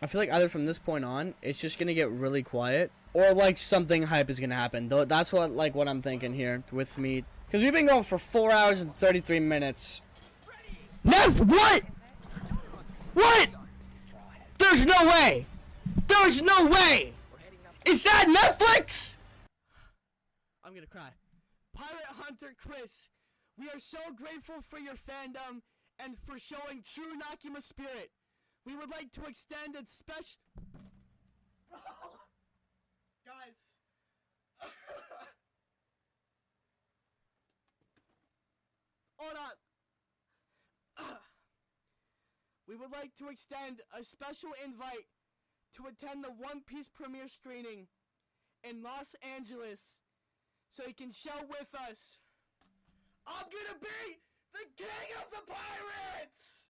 I feel like either from this point on, it's just gonna get really quiet, or like something hype is gonna happen. Though that's what I'm thinking here with me, because we've been going for 4 hours and 33 minutes. Nev, what? What? There's no way. There's no way. Is that Netflix? I'm gonna cry. Pirate Hunter Chris, we are so grateful for your fandom and for showing true Nakima spirit. We would like to extend a special... Guys. Hold on. We would like to extend a special invite to attend the One Piece premiere screening in Los Angeles so you can show with us. I'm gonna be the king of the pirates!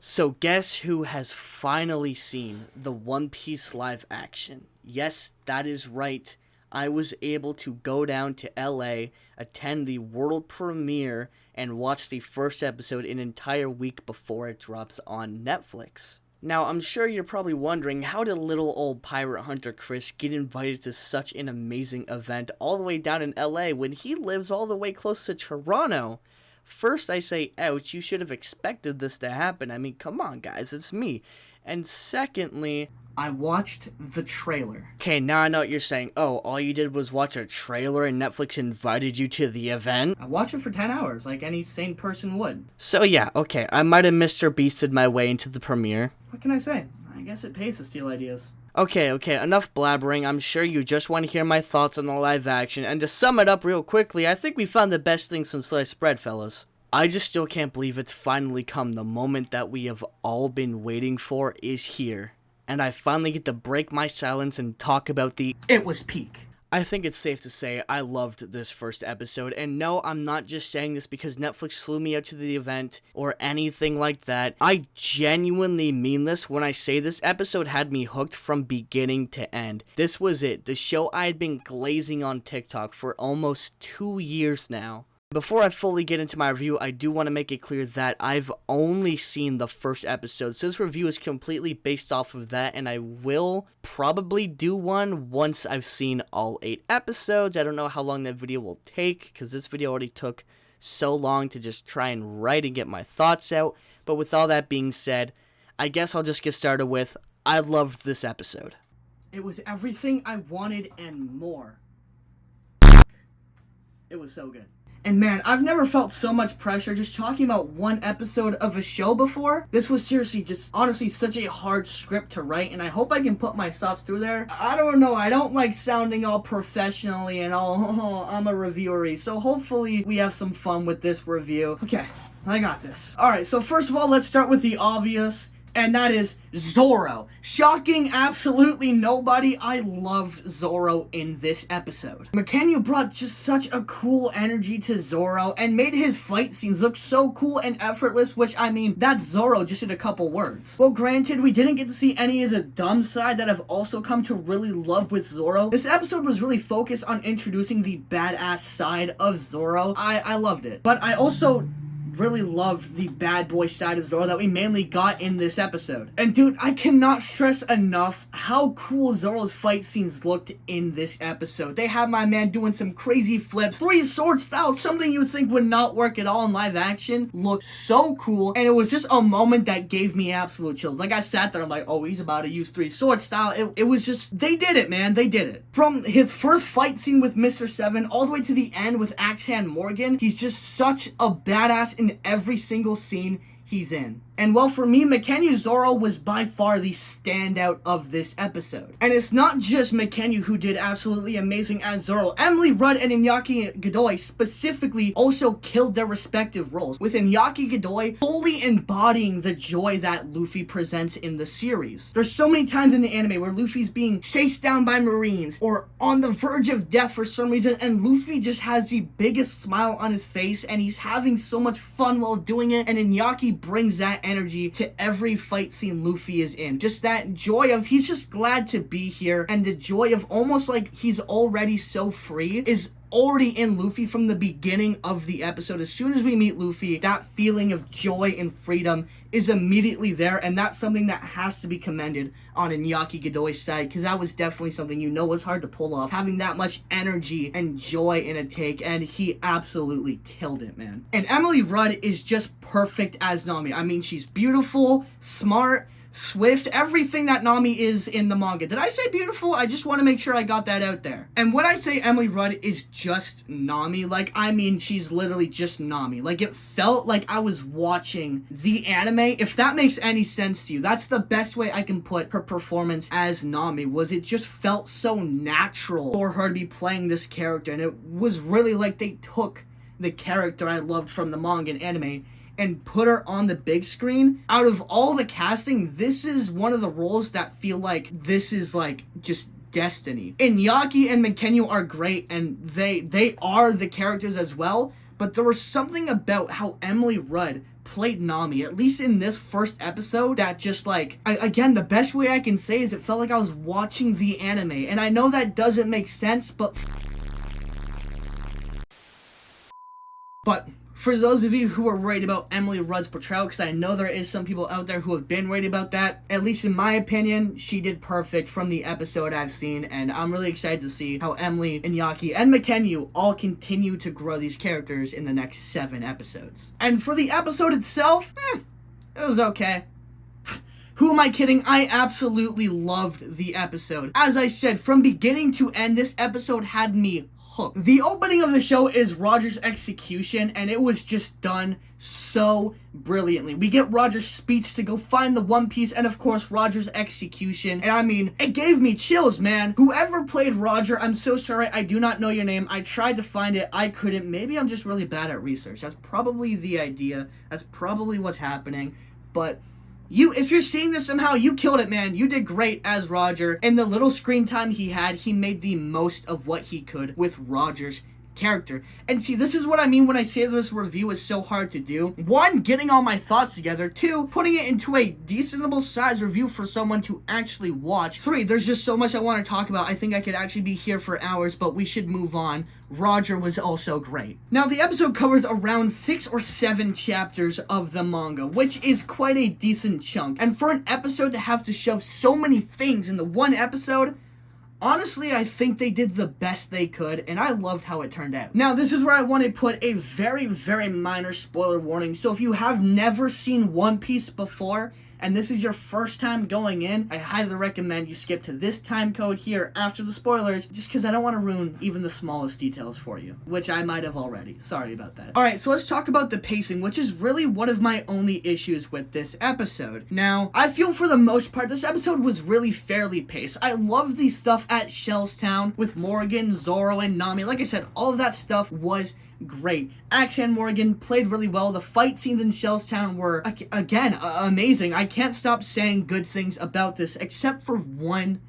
So guess who has finally seen the One Piece live action? Yes, that is right. I was able to go down to LA, attend the world premiere, and watch the first episode an entire week before it drops on Netflix. Now, I'm sure you're probably wondering, how did little old Pirate Hunter Chris get invited to such an amazing event all the way down in LA when he lives all the way close to Toronto? First, I say, ouch, you should have expected this to happen. I mean, come on, guys, it's me. And secondly, I watched the trailer. Okay, now I know what you're saying. Oh, all you did was watch a trailer and Netflix invited you to the event? I watched it for 10 hours, like any sane person would. So yeah, okay, I might have Mr. Beasted my way into the premiere. What can I say? I guess it pays to steal ideas. Okay, enough blabbering. I'm sure you just want to hear my thoughts on the live action, and to sum it up real quickly, I think we found the best thing since sliced bread, fellas. I just still can't believe it's finally come. The moment that we have all been waiting for is here. And I finally get to break my silence and talk about the It Was peak. I think it's safe to say I loved this first episode, and no, I'm not just saying this because Netflix flew me out to the event or anything like that. I genuinely mean this when I say this episode had me hooked from beginning to end. This was it, the show I had been glazing on TikTok for almost 2 years now. Before I fully get into my review, I do want to make it clear that I've only seen the first episode, so this review is completely based off of that, and I will probably do one once I've seen all 8 episodes. I don't know how long that video will take, because this video already took so long to just try and write and get my thoughts out, but with all that being said, I guess I'll just get started with, I loved this episode. It was everything I wanted and more. It was so good. And man, I've never felt so much pressure just talking about one episode of a show before. This was seriously just honestly such a hard script to write, and I hope I can put my thoughts through there. I don't know, I don't like sounding all professionally and all, oh, I'm a reviewery, so hopefully we have some fun with this review. Okay, I got this. Alright, so first of all, let's start with the obvious, and that is Zoro. Shocking absolutely nobody, I loved Zoro in this episode. McKenna brought just such a cool energy to Zoro and made his fight scenes look so cool and effortless, which I mean, that's Zoro just in a couple words. Well, granted, we didn't get to see any of the dumb side that I've also come to really love with Zoro. This episode was really focused on introducing the badass side of Zoro. I loved it. But I also really loved the bad boy side of Zoro that we mainly got in this episode. And dude, I cannot stress enough how cool Zoro's fight scenes looked in this episode. They had my man doing some crazy flips, 3 sword style, something you would think would not work at all in live action. Looked so cool, and it was just a moment that gave me absolute chills. Like I sat there, I'm like, oh, he's about to use 3 sword style. It was just, they did it, man, they did it. From his first fight scene with Mr. 7 all the way to the end with Axe Hand Morgan, he's just such a badass in every single scene he's in. And well, for me, McKenna Zoro was by far the standout of this episode. And it's not just McKenna who did absolutely amazing as Zoro. Emily Rudd and Iñaki Godoy specifically also killed their respective roles, with Iñaki Godoy fully embodying the joy that Luffy presents in the series. There's so many times in the anime where Luffy's being chased down by Marines or on the verge of death for some reason, and Luffy just has the biggest smile on his face and he's having so much fun while doing it, and Iñaki brings that energy to every fight scene Luffy is in. Just that joy of he's just glad to be here, and the joy of almost like he's already so free is already in Luffy from the beginning of the episode. As soon as we meet Luffy, that feeling of joy and freedom is immediately there, and that's something that has to be commended on Iñaki Godoy's side, because that was definitely something was hard to pull off, having that much energy and joy in a take, and he absolutely killed it, man. And Emily Rudd is just perfect as Nami. I mean, she's beautiful, smart, swift, everything that Nami is in the manga. Did I say beautiful? I just want to make sure I got that out there. And when I say Emily Rudd is just Nami, like, I mean she's literally just Nami. Like, it felt like I was watching the anime. If that makes any sense to you, that's the best way I can put her performance as Nami. Was it just felt so natural for her to be playing this character, and it was really like they took the character I loved from the manga and anime and put her on the big screen. Out of all the casting, this is one of the roles that feel like this is like just destiny. Iñaki and Mikenyu are great, and they are the characters as well, but there was something about how Emily Rudd played Nami, at least in this first episode, that just like, again, the best way I can say is it felt like I was watching the anime. And I know that doesn't make sense, but for those of you who are worried about Emily Rudd's portrayal, because I know there is some people out there who have been worried about that, at least in my opinion, she did perfect from the episode I've seen, and I'm really excited to see how Emily, Iñaki, and Mikenyu all continue to grow these characters in the next 7 episodes. And for the episode itself, it was okay. Who am I kidding? I absolutely loved the episode. As I said, from beginning to end, this episode had me hooked. The opening of the show is Roger's execution, and it was just done so brilliantly. We get Roger's speech to go find the One Piece, and of course Roger's execution, and I mean, it gave me chills, man. Whoever played Roger, I'm so sorry, I do not know your name. I tried to find it, I couldn't. Maybe I'm just really bad at research. That's probably the idea. That's probably what's happening, but if you're seeing this somehow, you killed it, man. You did great as Roger. In the little screen time he had, he made the most of what he could with Roger's character. And see, this is what I mean when I say this review is so hard to do. 1, getting all my thoughts together. 2, putting it into a decentable size review for someone to actually watch. 3, there's just so much I want to talk about. I think I could actually be here for hours, but we should move on. Roger was also great. Now, the episode covers around 6 or 7 chapters of the manga, which is quite a decent chunk. And for an episode to have to shove so many things into one episode, honestly, I think they did the best they could, and I loved how it turned out. Now, this is where I want to put a very, very minor spoiler warning. So if you have never seen One Piece before, and this is your first time going in, I highly recommend you skip to this time code here after the spoilers, just because I don't want to ruin even the smallest details for you, which I might have already. Sorry about that. Alright, so let's talk about the pacing, which is really one of my only issues with this episode. Now, I feel for the most part, this episode was really fairly paced. I love the stuff at Shellstown with Morgan, Zoro, and Nami. Like I said, all of that stuff was great. Action Morgan played really well. The fight scenes in Shellstown were, again, amazing. I can't stop saying good things about this, except for one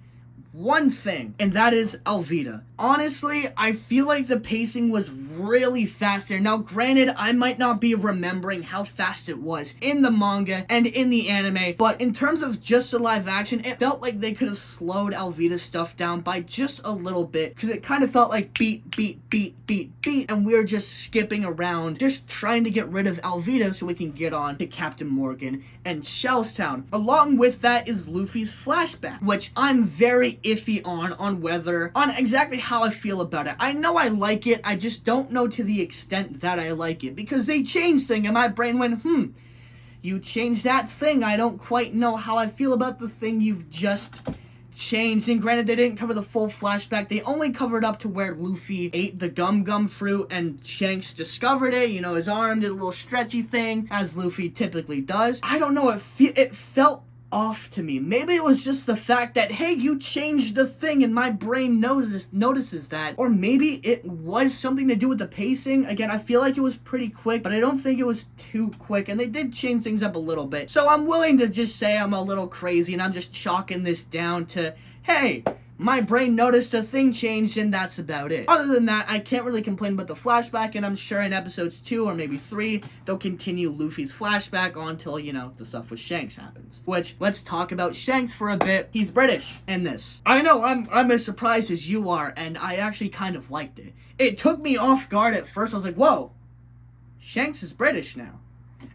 thing, and that is Alvida. Honestly, I feel like the pacing was really fast there. Now, granted, I might not be remembering how fast it was in the manga and in the anime, but in terms of just the live action, it felt like they could have slowed Alvida's stuff down by just a little bit, because it kind of felt like beat, beat, beat, beat, beat, and we were just skipping around, just trying to get rid of Alvida so we can get on to Captain Morgan and Shellstown. Along with that is Luffy's flashback, which I'm very iffy on exactly how I feel about it. I know I like it, I just don't know to the extent that I like it, because they changed things and my brain went, you changed that thing, I don't quite know how I feel about the thing you've just changed. And granted, they didn't cover the full flashback, they only covered up to where Luffy ate the gum fruit and Shanks discovered it, you know, his arm did a little stretchy thing, as Luffy typically does. I don't know, it felt off to me. Maybe it was just the fact that, hey, you changed the thing and my brain notices that. Or maybe it was something to do with the pacing. Again, I feel like it was pretty quick, but I don't think it was too quick, and they did change things up a little bit. So I'm willing to just say I'm a little crazy and I'm just chalking this down to, hey, my brain noticed a thing changed, and that's about it. Other than that, I can't really complain about the flashback, and I'm sure in episodes 2 or maybe 3, they'll continue Luffy's flashback on until, you know, the stuff with Shanks happens. Which, let's talk about Shanks for a bit. He's British in this. I know, I'm as surprised as you are, and I actually kind of liked it. It took me off guard at first. I was like, whoa, Shanks is British now.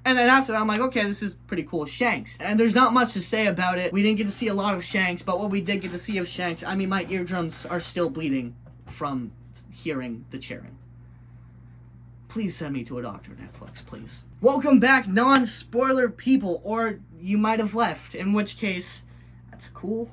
And then after that, I'm like, okay, this is pretty cool Shanks. And there's not much to say about it. We didn't get to see a lot of Shanks, but what we did get to see of Shanks, I mean, my eardrums are still bleeding from hearing the cheering. Please send me to a doctor, Netflix, please. Welcome back, non-spoiler people, or you might have left, in which case, that's cool.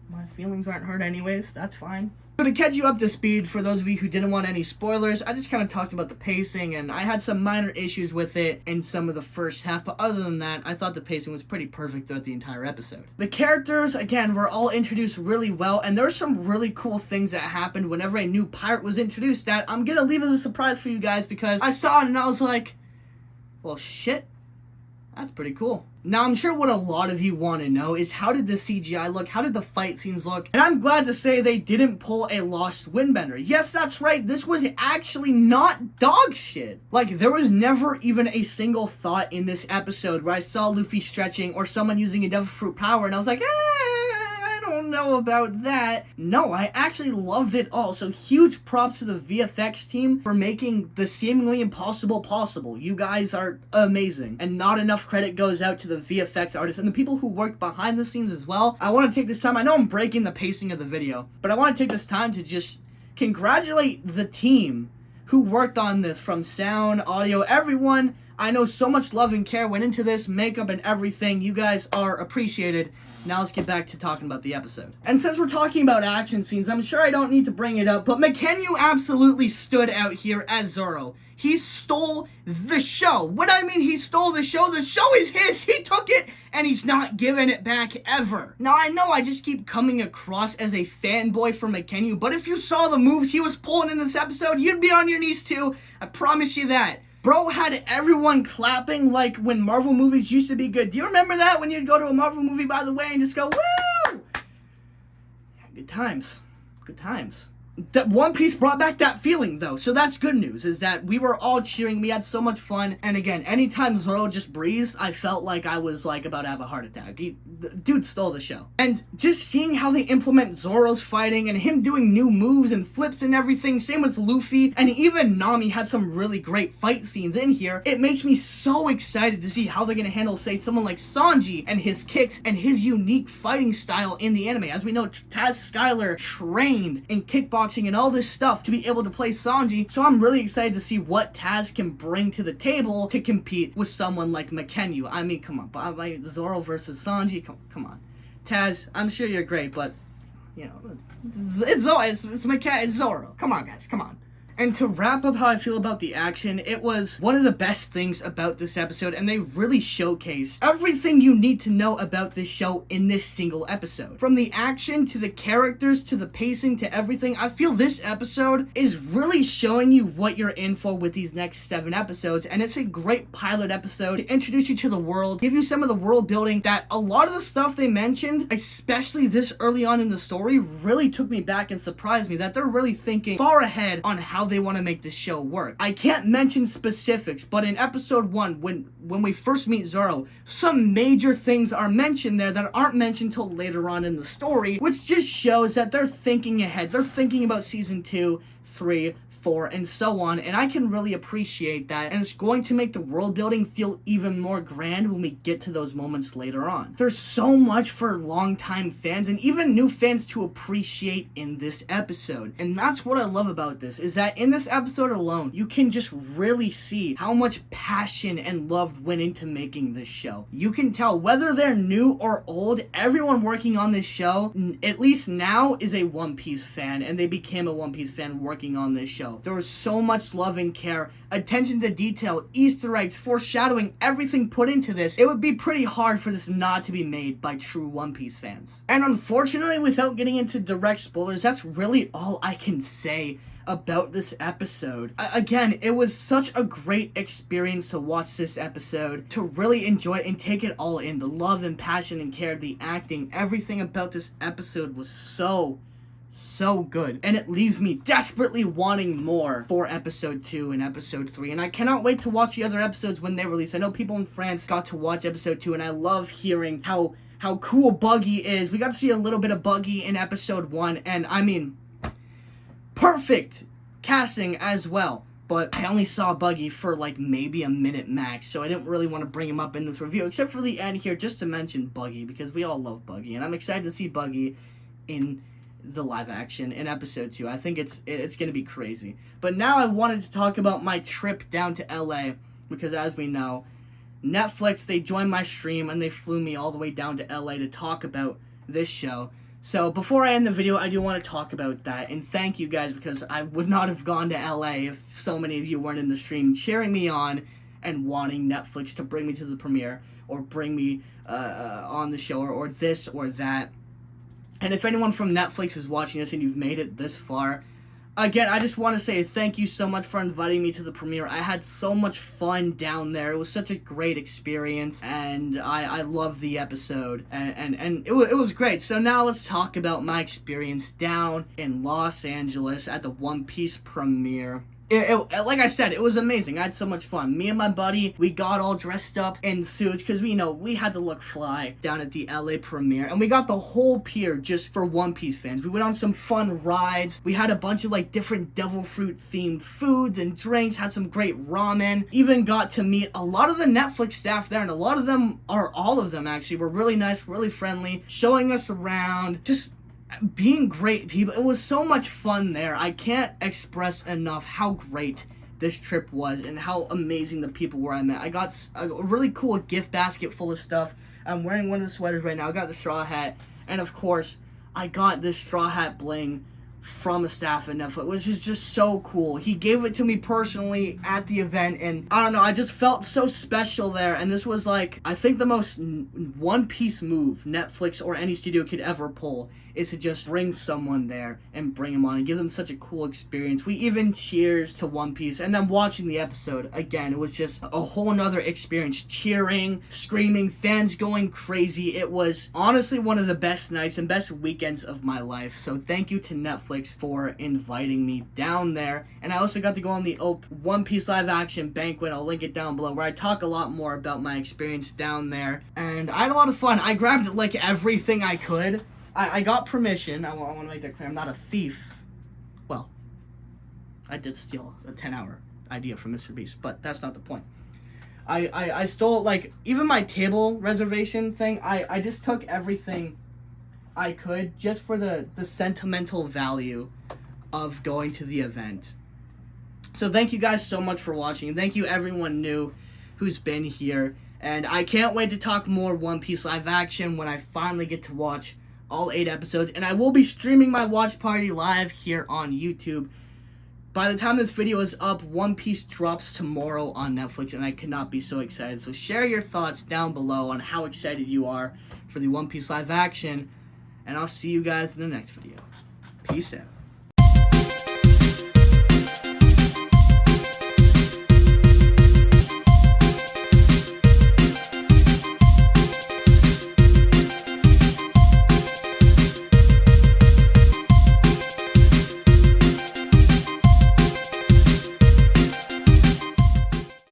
My feelings aren't hurt anyways, that's fine. So to catch you up to speed, for those of you who didn't want any spoilers, I just kind of talked about the pacing, and I had some minor issues with it in some of the first half, but other than that, I thought the pacing was pretty perfect throughout the entire episode. The characters, again, were all introduced really well, and there were some really cool things that happened whenever a new pirate was introduced that I'm gonna leave as a surprise for you guys, because I saw it and I was like, well, shit, that's pretty cool. Now, I'm sure what a lot of you want to know is, how did the CGI look? How did the fight scenes look? And I'm glad to say they didn't pull a Lost Windbender. Yes, that's right. This was actually not dog shit. Like, there was never even a single thought in this episode where I saw Luffy stretching or someone using a devil fruit power and I was like, I don't know about that. No, I actually loved it all. So huge props to the VFX team for making the seemingly impossible possible. You guys are amazing. And not enough credit goes out to the VFX artists and the people who worked behind the scenes as well. I want to take this time, I know I'm breaking the pacing of the video, but I want to take this time to just congratulate the team who worked on this, from sound, audio, everyone. I know so much love and care went into this, makeup and everything. You guys are appreciated. Now let's get back to talking about the episode. And since we're talking about action scenes, I'm sure I don't need to bring it up, but McKenyu absolutely stood out here as Zoro. He stole the show. What I mean, he stole the show is his. He took it, and he's not giving it back ever. Now, I know I just keep coming across as a fanboy for McKenyu, but if you saw the moves he was pulling in this episode, you'd be on your knees too. I promise you that. Bro had everyone clapping like when Marvel movies used to be good. Do you remember that? When you'd go to a Marvel movie, by the way, and just go, woo! Good times. Good times. That One Piece brought back that feeling, though, so that's good news, is that we were all cheering, we had so much fun, and again, anytime Zoro just breathed, I felt like I was, like, about to have a heart attack. Dude stole the show. And just seeing how they implement Zoro's fighting, and him doing new moves and flips and everything, same with Luffy, and even Nami had some really great fight scenes in here, it makes me so excited to see how they're gonna handle, say, someone like Sanji and his kicks and his unique fighting style in the anime. As we know, Taz Skylar trained in kickboxing and all this stuff to be able to play Sanji, so I'm really excited to see what Taz can bring to the table to compete with someone like McKenyu. I mean, come on, like Zoro versus Sanji, come on. Taz, I'm sure you're great, but, you know, it's Zoro. Come on, guys, come on. And to wrap up how I feel about the action, it was one of the best things about this episode, and they really showcased everything you need to know about this show in this single episode. From the action, to the characters, to the pacing, to everything, I feel this episode is really showing you what you're in for with these next 7 episodes, and it's a great pilot episode to introduce you to the world, give you some of the world building that a lot of the stuff they mentioned, especially this early on in the story, really took me back and surprised me that they're really thinking far ahead on how they want to make this show work. I can't mention specifics, but in episode 1, when we first meet Zoro, some major things are mentioned there that aren't mentioned till later on in the story, which just shows that they're thinking ahead. They're thinking about season 2, 3, 4, and so on, and I can really appreciate that, and it's going to make the world building feel even more grand when we get to those moments later on. There's so much for longtime fans and even new fans to appreciate in this episode, and that's what I love about this, is that in this episode alone, you can just really see how much passion and love went into making this show. You can tell, whether they're new or old, everyone working on this show, at least now, is a One Piece fan, and they became a One Piece fan working on this show. There was so much love and care, attention to detail, Easter eggs, foreshadowing, everything put into this. It would be pretty hard for this not to be made by true One Piece fans. And unfortunately, without getting into direct spoilers, that's really all I can say about this episode. Again, it was such a great experience to watch this episode, to really enjoy it and take it all in. The love and passion and care, the acting, everything about this episode was so so good, and it leaves me desperately wanting more for episode 2 and episode 3, and I cannot wait to watch the other episodes when they release. I know people in France got to watch episode 2, and I love hearing how cool Buggy is. We got to see a little bit of Buggy in episode 1, and I mean, perfect casting as well. But I only saw Buggy for like maybe a minute max, so I didn't really want to bring him up in this review, except for the end here, just to mention Buggy, because we all love Buggy, and I'm excited to see Buggy in the live action in episode 2. I think it's gonna be crazy. But now I wanted to talk about my trip down to LA, because as we know, Netflix, they joined my stream and they flew me all the way down to LA to talk about this show. So before I end the video, I do want to talk about that and thank you guys, because I would not have gone to LA if so many of you weren't in the stream cheering me on and wanting Netflix to bring me to the premiere or bring me on the show or this or that. And if anyone from Netflix is watching this and you've made it this far, again, I just want to say thank you so much for inviting me to the premiere. I had so much fun down there. It was such a great experience, and I loved the episode, and it was great. So now let's talk about my experience down in Los Angeles at the One Piece premiere. Like I said, it was amazing. I had so much fun. Me and my buddy, we got all dressed up in suits because we had to look fly down at the LA premiere. And we got the whole pier just for One Piece fans. We went on some fun rides. We had a bunch of like different devil fruit themed foods and drinks, had some great ramen. Even got to meet a lot of the Netflix staff there, and a lot of them, or all of them actually, were really nice, really friendly, showing us around, just being great people. It was so much fun there. I can't express enough how great this trip was and how amazing the people were I met. I got a really cool gift basket full of stuff. I'm wearing one of the sweaters right now. I got the straw hat, and of course I got this straw hat bling from a staff at Netflix, which is just so cool. He gave it to me personally at the event, and I don't know, I just felt so special there. And this was like, I think the most One Piece move Netflix or any studio could ever pull is to just bring someone there and bring them on and give them such a cool experience. We even cheers to One Piece, and then watching the episode again, it was just a whole nother experience. Cheering, screaming, fans going crazy. It was honestly one of the best nights and best weekends of my life. So thank you to Netflix for inviting me down there. And I also got to go on the One Piece live action banquet. I'll link it down below, where I talk a lot more about my experience down there, and I had a lot of fun. I grabbed like everything I could. I got permission. I want to make that clear. I'm not a thief. Well, I did steal a 10-hour idea from Mr. Beast, but that's not the point. I stole, like, even my table reservation thing. I just took everything I could just for the sentimental value of going to the event. So thank you guys so much for watching. Thank you everyone new who's been here. And I can't wait to talk more One Piece live action when I finally get to watch all 8 episodes, and I will be streaming my watch party live here on YouTube. By the time this video is up, One Piece drops tomorrow on Netflix, and I cannot be so excited. So share your thoughts down below on how excited you are for the One Piece live action, and I'll see you guys in the next video. Peace out.